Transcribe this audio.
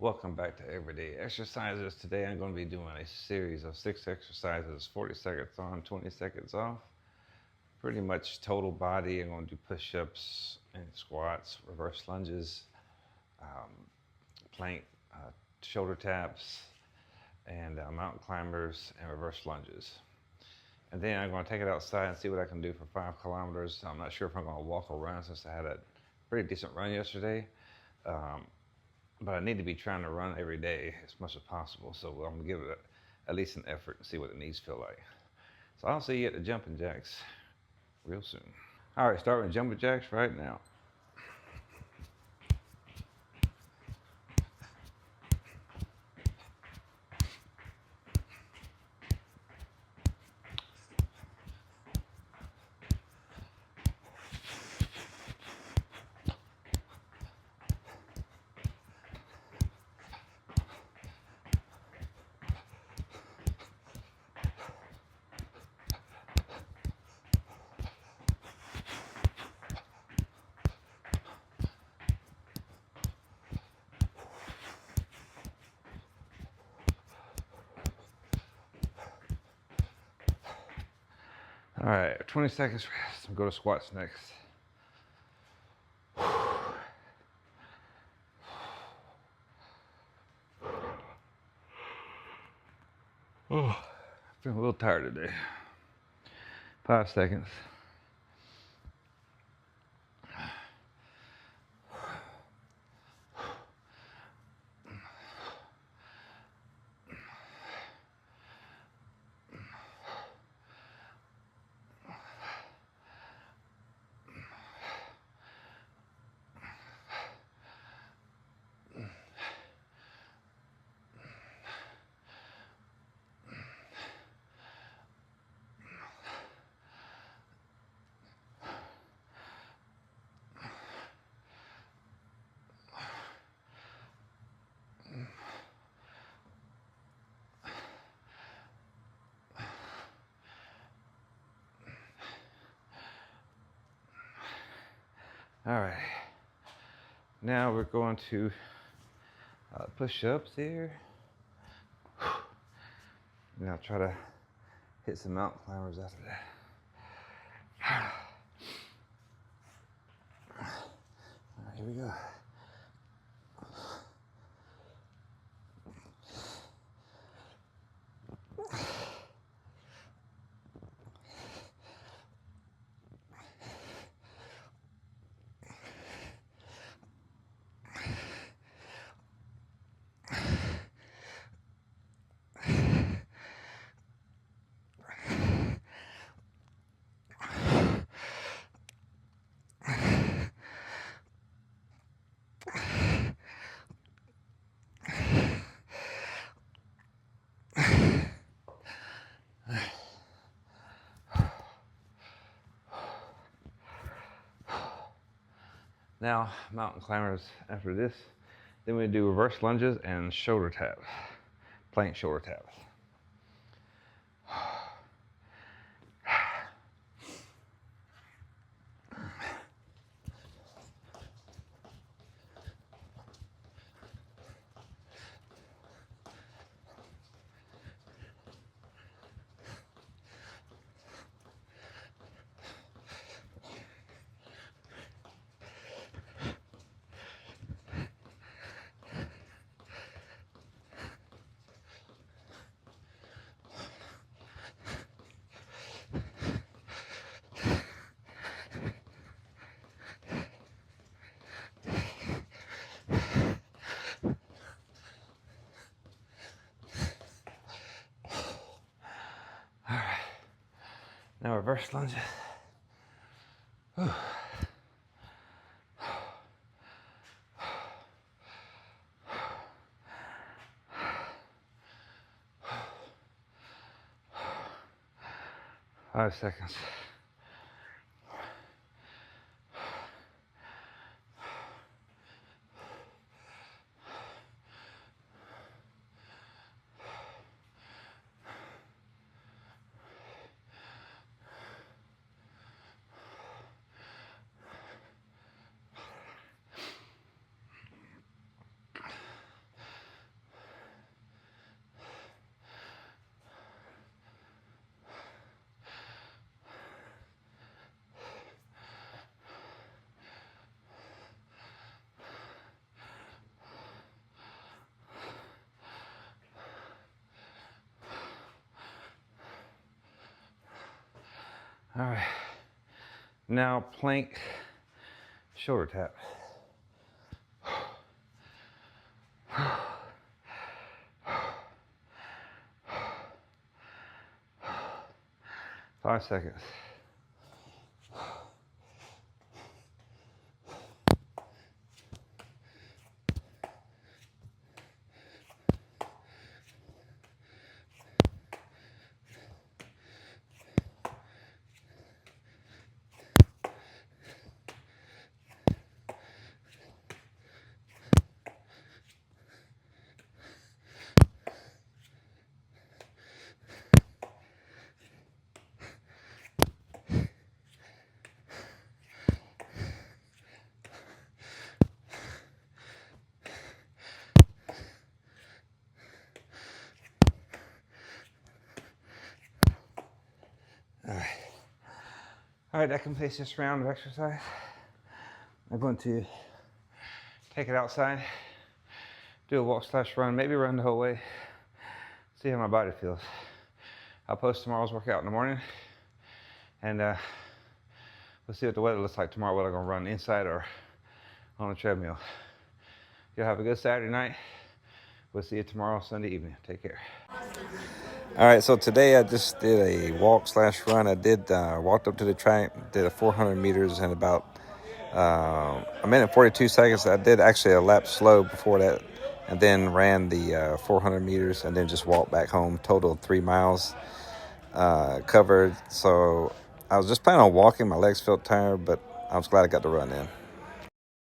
Welcome back to Everyday Exercises. Today I'm going to be doing a series of 6 exercises, 40 seconds on, 20 seconds off. Pretty much total body. I'm going to do push-ups and squats, reverse lunges, um, plank, shoulder taps, and mountain climbers and reverse lunges. And then I'm going to take it outside and see what I can do for 5 kilometers. I'm not sure if I'm going to walk or run since I had a pretty decent run yesterday. But I need to be trying to run every day as much as possible. So I'm gonna give it at least an effort and see what the knees feel like. So I'll see you at the jumping jacks real soon. All right, starting with jumping jacks right now. All right, 20 seconds rest. I'll go to squats next. Oh, feeling a little tired today. 5 seconds. All right, now we're going to push-ups here. And I'll try to hit some mountain climbers after that. All right, here we go. Now, mountain climbers after this. Then we do reverse lunges and shoulder taps, plank shoulder taps. All right, now reverse lunges. Whew. 5 seconds. All right. Now plank, shoulder tap. 5 seconds. All right, that completes this round of exercise. I'm going to take it outside, do a walk/run, maybe run the whole way, see how my body feels. I'll post tomorrow's workout in the morning, and we'll see what the weather looks like tomorrow, whether I'm going to run inside or on a treadmill. Y'all have a good Saturday night. We'll see you tomorrow, Sunday evening. Take care. All right, so today I just did a walk/run. I did walked up to the track, did a 400 meters in about a minute and 42 seconds. I did actually a lap slow before that, and then ran the 400 meters, and then just walked back home. Total 3 miles covered. So I was just planning on walking. My legs felt tired, but I was glad I got to run in.